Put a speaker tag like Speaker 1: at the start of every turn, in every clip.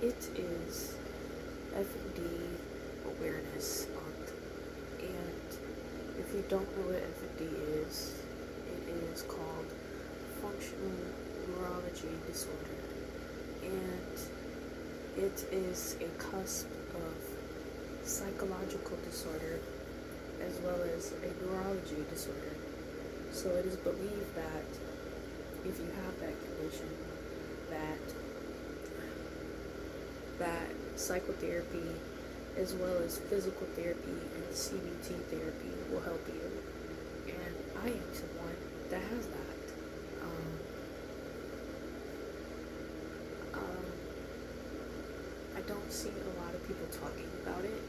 Speaker 1: It is FND Awareness Month, and if you don't know what FND is, it is called Functional Neurology Disorder, and it is a cusp of psychological disorder as well as a neurology disorder. So it is believed that if you have that condition, that psychotherapy as well as physical therapy and CBT therapy will help you. And I am someone that has that. Um, um, I don't see a lot of people talking about it.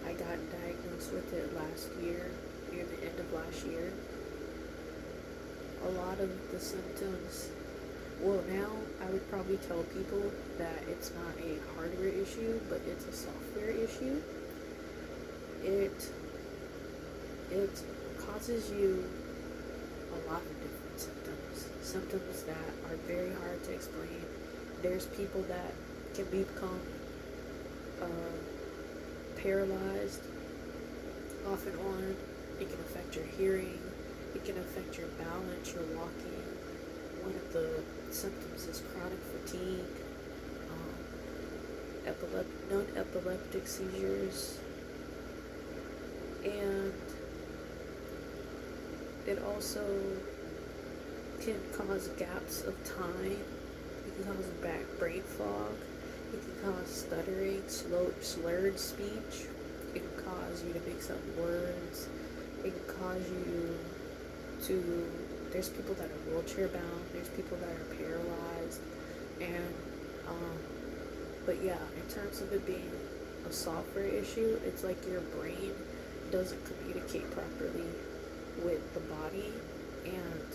Speaker 1: I got diagnosed with it last year, near the end of last year. A lot of the symptoms, well, now I would probably tell people that it's not a hardware issue, but it's a software issue. It causes you a lot of different symptoms that are very hard to explain. There's people that can become paralyzed off and on. It can affect your hearing. It can affect your balance, your walking. One of the symptoms is chronic fatigue, non-epileptic seizures, and it also can cause gaps of time. It can cause brain fog. It can cause stuttering, slurred speech. It can cause you to mix up words. It can cause you to, there's people that are wheelchair bound, there's people that are paralyzed, and but yeah, in terms of it being a software issue, it's like your brain doesn't communicate properly with the body, and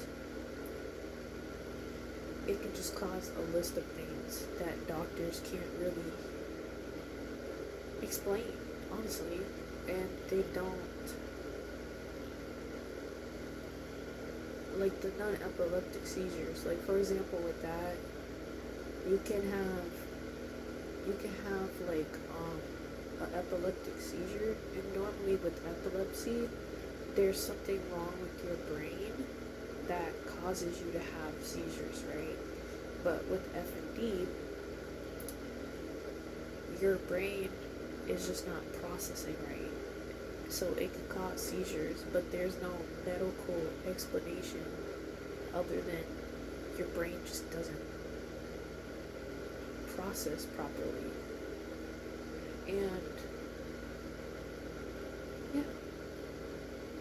Speaker 1: it can just cause a list of things that doctors can't really explain, honestly, and they don't. Like the non-epileptic seizures, like for example with that, you can have like an epileptic seizure, and normally with epilepsy there's something wrong with your brain that causes you to have seizures, right? But with FND, your brain is just not processing right. So it can cause seizures, but there's no medical explanation other than your brain just doesn't process properly. And yeah,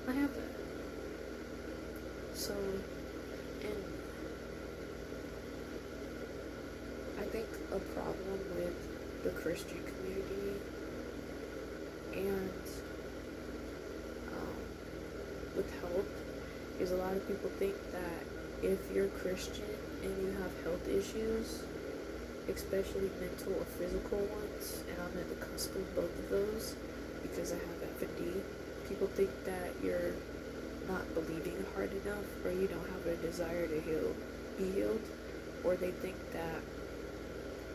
Speaker 1: I have that. So, and I think a problem with the Christian community and with health is a lot of people think that if you're Christian and you have health issues, especially mental or physical ones, and I'm at the cusp of both of those because I have FND, people think that you're not believing hard enough, or you don't have a desire to be healed, or they think that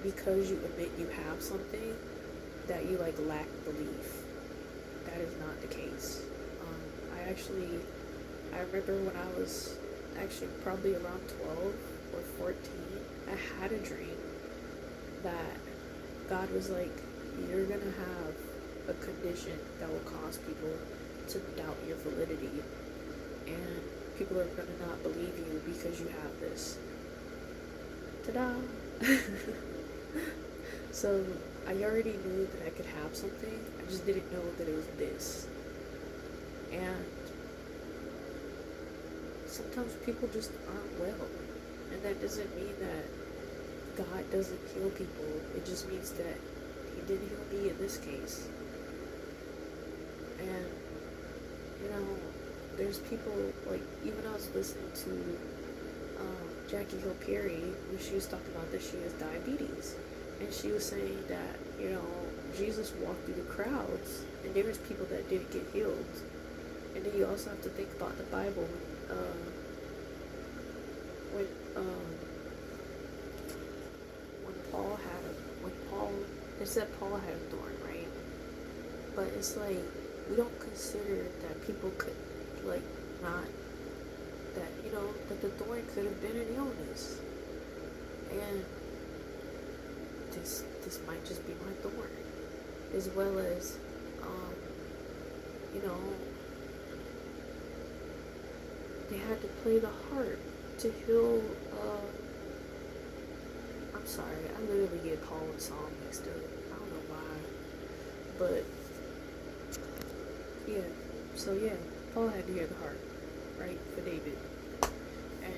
Speaker 1: because you admit you have something that you like lack belief. That is not the case. I remember when I was actually probably around 12 or 14, I had a dream that God was like, you're gonna have a condition that will cause people to doubt your validity, and people are gonna not believe you because you have this. Ta-da! So I already knew that I could have something, I just didn't know that it was this. And sometimes people just aren't well, and that doesn't mean that God doesn't heal people. It just means that he didn't heal me in this case. And there's people, like, even I was listening to Jackie Hill Perry when she was talking about that she has diabetes, and she was saying that Jesus walked through the crowds and there was people that didn't get healed. And then you also have to think about the Bible when Paul they said Paul had a thorn, right? But it's like, we don't consider that people could, like, not, that, that the thorn could have been an illness. And this might just be my thorn. As well as, you know, they had to play the harp to heal, I'm sorry, I literally get Paul and Saul mixed up. I don't know why. But, yeah. So, yeah, Paul had to hear the harp, right, for David. And,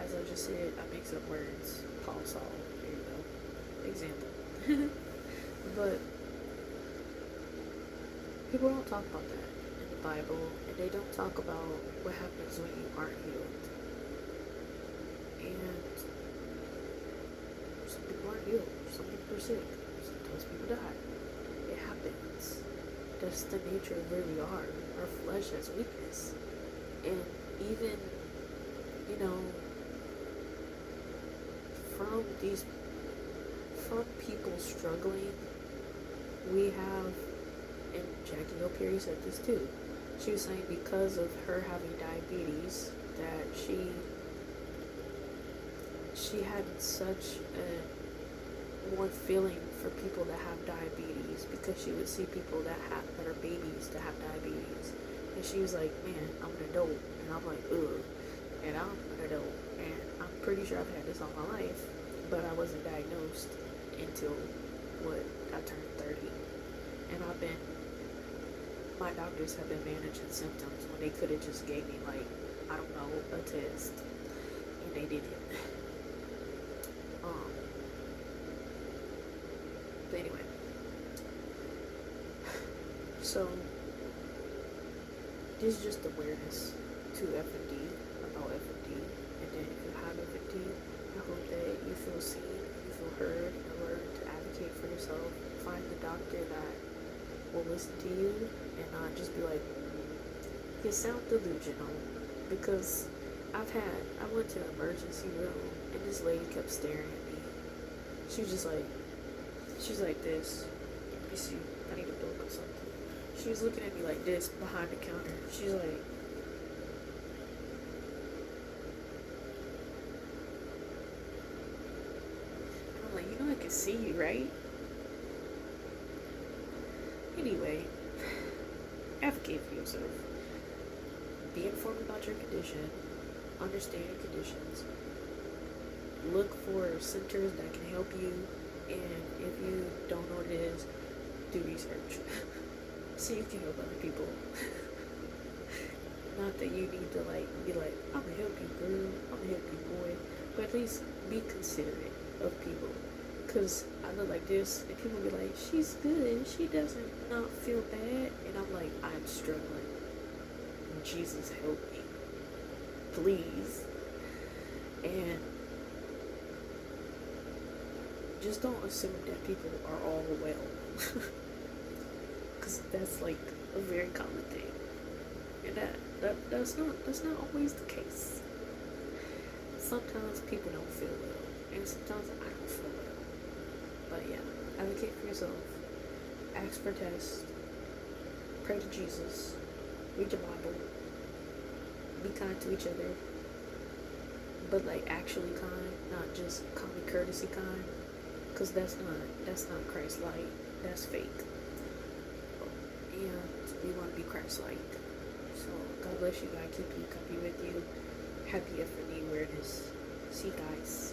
Speaker 1: as I just said, I mix up words. Paul, Saul, there you go. Example. But people don't talk about that in the Bible, and they don't talk about what happens when you aren't healed. And some people aren't healed. Some people are sick. Sometimes people die. It happens. That's the nature of where we are. Our flesh has weakness. And even, from people struggling, we have, and Jackie Hill Perry said this too. She was saying because of her having diabetes, that she had such a warm feeling for people that have diabetes, because she would see people that are babies that have diabetes, and she was like, man, I'm an adult, and I'm like, ugh, and I'm an adult, and I'm pretty sure I've had this all my life, but I wasn't diagnosed until I turned 30, and my doctors have been managing symptoms when they could have just gave me, like, I don't know, a test, and they didn't. But anyway, so this is just awareness to FND, about FND, and then if you have FND, I hope that you feel seen, you feel heard, and learn to advocate for yourself. Find the doctor that will listen to you and not just be like, you sound delusional. Because I went to the emergency room and this lady kept staring at me. She was just like, she's like this. Let me see, I need a book or something. She was looking at me like this behind the counter. She's like, I'm like, I can see you, right? Anyway, advocate for yourself. Be informed about your condition. Understand your conditions. Look for centers that can help you. And if you don't know what it is, do research. So you can help other people. Not that you need to be like, I'm gonna help you, girl. I'm gonna help you, boy. But at least be considerate of people. Because I look like this, and people be like, she's good. She doesn't not feel bad. And I'm like, I'm struggling. Jesus help me. Please. And just don't assume that people are all well. Because that's like a very common thing. And that's not always the case. Sometimes people don't feel well. And sometimes I don't feel well. But yeah, advocate for yourself. Ask for tests. Pray to Jesus. Read your Bible. Be kind to each other. But actually kind, not just common courtesy kind. Because that's not Christ-like. That's fake. And we want to be Christ-like. So God bless you. God keep you. God be with you. Happy FND awareness. See you guys.